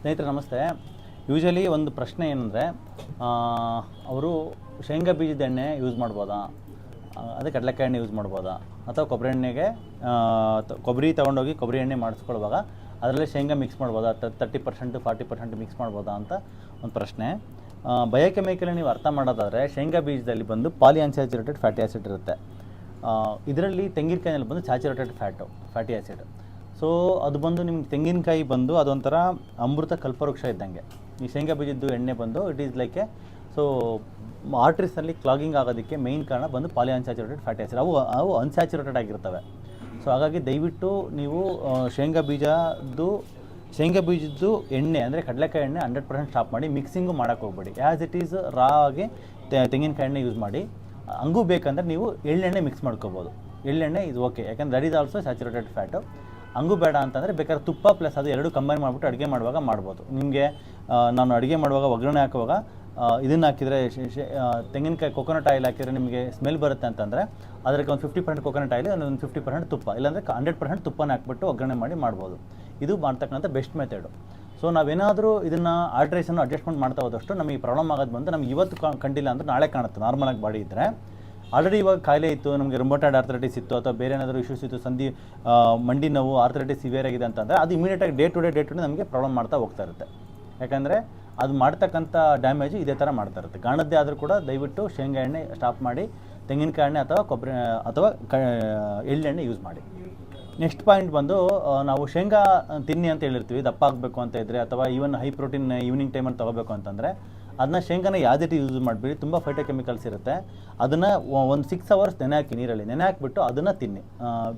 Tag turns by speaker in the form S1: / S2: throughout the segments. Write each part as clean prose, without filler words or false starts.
S1: ಸ್ನೇಹಿತರೆ ನಮಸ್ತೆ. ಯೂಶಲಿ ಒಂದು ಪ್ರಶ್ನೆ ಏನಂದರೆ, ಅವರು ಶೇಂಗಾ ಬೀಜದ ಎಣ್ಣೆ ಯೂಸ್ ಮಾಡ್ಬೋದಾ, ಅದೇ ಕಡಲೆಕಾಯಿ ಎಣ್ಣೆ ಯೂಸ್ ಮಾಡ್ಬೋದಾ, ಅಥವಾ ಕೊಬ್ಬರಿ ಎಣ್ಣೆಗೆ ಕೊಬ್ಬರಿ ತೊಗೊಂಡೋಗಿ ಕೊಬ್ಬರಿ ಎಣ್ಣೆ ಮಾಡಿಸ್ಕೊಳ್ಳುವಾಗ ಅದರಲ್ಲೇ ಶೇಂಗಾ ಮಿಕ್ಸ್ ಮಾಡ್ಬೋದಾ, 30% 40% ಮಿಕ್ಸ್ ಮಾಡ್ಬೋದಾ ಅಂತ ಒಂದು ಪ್ರಶ್ನೆ. ಬಯೋಕೆಮಿಕಲಿ ನೀವು ಅರ್ಥ ಮಾಡೋದಾದರೆ ಶೇಂಗಾ ಬೀಜದಲ್ಲಿ ಬಂದು ಪಾಲಿಅನ್ಸ್ಯಾಚುರೇಟೆಡ್ ಫ್ಯಾಟಿ ಆ್ಯಸಿಡ್ ಇರುತ್ತೆ. ಇದರಲ್ಲಿ ತೆಂಗಿನಕಾಯಿನಲ್ಲಿ ಬಂದು ಸ್ಯಾಚುರೇಟೆಡ್ ಫ್ಯಾಟಿ ಆ್ಯಸಿಡ್. ಸೊ ಅದು ಬಂದು ನಿಮ್ಗೆ ತೆಂಗಿನಕಾಯಿ ಬಂದು ಅದೊಂಥರ ಅಮೃತ ಕಲ್ಪವೃಕ್ಷ ಇದ್ದಂಗೆ. ಈ ಶೇಂಗಾ ಬೀಜದ್ದು ಎಣ್ಣೆ ಬಂದು it is like so ಆರ್ಟ್ರೀಸಲ್ಲಿ clogging ಆಗೋದಕ್ಕೆ ಮೇಯ್ನ್ ಕಾರಣ ಬಂದು ಪಾಲಿಅನ್ಸ್ಯಾಚುರೇಟೆಡ್ ಫ್ಯಾಟಿ ಆ್ಯಸಿಡ್. ಅವು ಅನ್ಸ್ಯಾಚುರೇಟೆಡ್ ಆಗಿರ್ತವೆ. ಸೊ ಹಾಗಾಗಿ ದಯವಿಟ್ಟು ನೀವು ಶೇಂಗಾ ಬೀಜದ್ದು ಎಣ್ಣೆ ಅಂದರೆ ಕಡಲೆಕಾಯಿ ಎಣ್ಣೆ 100% ಸ್ಟಾಪ್ ಮಾಡಿ. ಮಿಕ್ಸಿಂಗು ಮಾಡೋಕ್ಕೆ ಹೋಗ್ಬೇಡಿ. ಆ್ಯಸ್ ಇಟ್ ಈಸ್ ರಾ ಆಗಿ ತೆಂಗಿನಕಾಯಿ ಎಣ್ಣೆ ಯೂಸ್ ಮಾಡಿ. ಹಂಗೂ ಬೇಕಂದರೆ ನೀವು ಎಳ್ಳೆಣ್ಣೆ ಮಿಕ್ಸ್ ಮಾಡ್ಕೋಬೋದು. ಎಳ್ಳೆಣ್ಣೆ ಇದು ಓಕೆ, ಯಾಕಂದರೆ that is also saturated fat. ಹಂಗೂ ಬೇಡ ಅಂತಂದರೆ ಬೇಕಾದ್ರೆ ತುಪ್ಪ ಪ್ಲಸ್ ಅದು ಎರಡು ಕಂಬೈನ್ ಮಾಡಿಬಿಟ್ಟು ಅಡುಗೆ ಮಾಡುವಾಗ ಮಾಡ್ಬೋದು. ನಿಮಗೆ ನಾನು ಅಡುಗೆ ಮಾಡುವಾಗ ಒಗ್ಗರಣೆ ಹಾಕುವಾಗ ಇದನ್ನು ಹಾಕಿದರೆ ತೆಂಗಿನಕಾಯಿ ಕೊಕೊನಟ್ ಆಯಿಲ್ ಹಾಕಿದರೆ ನಿಮಗೆ ಸ್ಮೆಲ್ ಬರುತ್ತೆ ಅಂತಂದರೆ ಅದಕ್ಕೆ ಒಂದು 50% ಕೊಕೊನಟ್ ಆಯಿಲ್, ಒಂದು 50% ತುಪ್ಪ, ಇಲ್ಲಾಂದರೆ 100% ತುಪ್ಪನ ಹಾಕ್ಬಿಟ್ಟು ಒಗ್ಗರಣೆ ಮಾಡಿ ಮಾಡ್ಬೋದು. ಇದು ಮಾಡ್ತಕ್ಕಂಥ ಬೆಸ್ಟ್ ಮೆಥಡು. ಸೊ ನಾವೇನಾದರೂ ಇದನ್ನು ಆಲ್ಟ್ರೇಷನ್ ಅಡ್ಜಸ್ಟ್ಮೆಂಟ್ ಮಾಡ್ತಾ ಹೋದಷ್ಟು ನಮಗೆ ಪ್ರಾಬ್ಲಮ್ ಆಗೋದು ಬಂದು ನಮಗೆ ಇವತ್ತು ಕಂಡಿಲ್ಲ ಅಂದರೆ ನಾಳೆ ಕಾಣುತ್ತೆ. ನಾರ್ಮಲಾಗಿ ಬಾಡಿ ಇದ್ದರೆ ಆಲ್ರೆಡಿ ಇವಾಗ ಕಾಯಿಲೆ ಇತ್ತು, ನಮಗೆ ರುಮಟಾಯ್ಡ್ ಆರ್ಥರೈಟಿಸ್ ಇತ್ತು ಅಥವಾ ಬೇರೆ ಏನಾದರೂ ಇಶ್ಯೂಸ್ ಇತ್ತು, ಮಂಡಿ ನೋವು, ಆರ್ಥರೈಟಿಸ್ ಸಿವಿಯರ್ ಆಗಿದೆ ಅಂತಂದರೆ ಅದು ಇಮಿಡಿಯೇಟಾಗಿ ಡೇ ಟು ಡೇ ನಮಗೆ ಪ್ರಾಬ್ಲಮ್ ಮಾಡ್ತಾ ಹೋಗ್ತಾ ಇರುತ್ತೆ. ಯಾಕಂದರೆ ಅದು ಮಾಡ್ತಕ್ಕಂಥ ಡ್ಯಾಮೇಜು ಇದೇ ಥರ ಮಾಡ್ತಾ ಇರುತ್ತೆ. ಗಾಣದ್ದೇ ಆದರೂ ಕೂಡ ದಯವಿಟ್ಟು ಶೇಂಗಾ ಎಣ್ಣೆ ಸ್ಟಾಪ್ ಮಾಡಿ ತೆಂಗಿನಕಾಯಿ ಎಣ್ಣೆ ಅಥವಾ ಕೊಬ್ಬರಿ ಅಥವಾ ಎಳ್ಳೆಣ್ಣೆ ಯೂಸ್ ಮಾಡಿ. ನೆಕ್ಸ್ಟ್ ಪಾಯಿಂಟ್ ಬಂದು ನಾವು ಶೇಂಗಾ ತಿನ್ನಿ ಅಂತ ಹೇಳಿರ್ತೀವಿ, ದಪ್ಪ ಆಗಬೇಕು ಅಂತ ಇದ್ದರೆ ಅಥವಾ ಈವನ್ ಹೈ ಪ್ರೋಟೀನ್ ಈವ್ನಿಂಗ್ ಟೈಮಲ್ಲಿ ತೊಗೋಬೇಕು ಅಂತಂದರೆ ಅದನ್ನ ಶೇಂಗಾನ ಯಾವುದೇ ರೀತಿ ಯೂಸ್ ಮಾಡಿಬಿಡಿ. ತುಂಬ ಫೈಟೋಕೆಮಿಕಲ್ಸ್ ಇರುತ್ತೆ. ಅದನ್ನು ಒಂದು 6 hours ನೆನೆ ಹಾಕಿ, ನೀರಲ್ಲಿ ನೆನೆ ಹಾಕ್ಬಿಟ್ಟು ಅದನ್ನು ತಿನ್ನಿ.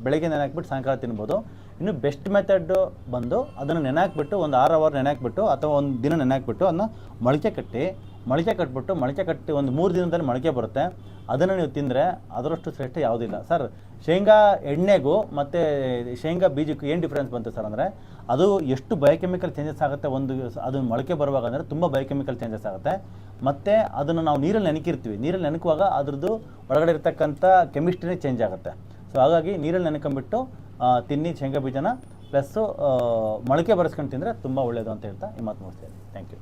S1: ಬೆಳಗ್ಗೆ ನೆನೆ ಹಾಕ್ಬಿಟ್ಟು ಸಾಯಂಕಾಲ ತಿನ್ಬೋದು. ಇನ್ನು ಬೆಸ್ಟ್ ಮೆಥಡ್ ಬಂದು ಅದನ್ನು ನೆನೆ ಹಾಕ್ಬಿಟ್ಟು ಒಂದು 6 hour ನೆನೆ ಹಾಕ್ಬಿಟ್ಟು ಅಥವಾ ಒಂದು ದಿನ ನೆನೆ ಹಾಕ್ಬಿಟ್ಟು ಅದನ್ನ ಮೊಳಕೆ ಕಟ್ಟಿ ಒಂದು 3 ದಿನದಲ್ಲಿ ಮೊಳಕೆ ಬರುತ್ತೆ. ಅದನ್ನು ನೀವು ತಿಂದರೆ ಅದರಷ್ಟು ಶ್ರೇಷ್ಠ ಯಾವುದಿಲ್ಲ. ಸರ್, ಶೇಂಗಾ ಎಣ್ಣೆಗೂ ಮತ್ತು ಶೇಂಗಾ ಬೀಜಕ್ಕೂ ಏನು ಡಿಫ್ರೆನ್ಸ್ ಬಂತು ಸರ್ ಅಂದರೆ, ಅದು ಎಷ್ಟು ಬಯೋಕೆಮಿಕಲ್ ಚೇಂಜಸ್ ಆಗುತ್ತೆ. ಅದು ಮೊಳಕೆ ಬರುವಾಗ ಅಂದರೆ ತುಂಬ ಬಯೋಕೆಮಿಕಲ್ ಚೇಂಜಸ್ ಆಗುತ್ತೆ. ಮತ್ತು ಅದನ್ನು ನಾವು ನೀರಲ್ಲಿ ನೆನಕುವಾಗ ಅದ್ರದ್ದು ಒಳಗಡೆ ಇರತಕ್ಕಂಥ ಕೆಮಿಸ್ಟ್ರಿನೇ ಚೇಂಜ್ ಆಗುತ್ತೆ. ಸೊ ಹಾಗಾಗಿ ನೀರಲ್ಲಿ ನೆನ್ಕೊಂಬಿಟ್ಟು ತಿನ್ನಿ ಶೇಂಗಾ ಬೀಜನ, ಪ್ಲಸ್ಸು ಮೊಳಕೆ ಬರೆಸ್ಕೊಂಡು ತಿಂದರೆ ತುಂಬ ಒಳ್ಳೆಯದು ಅಂತ ಹೇಳ್ತಾ ಈ ಮಾತು ಮುಗಿಸ್ತೇನೆ. Thank you.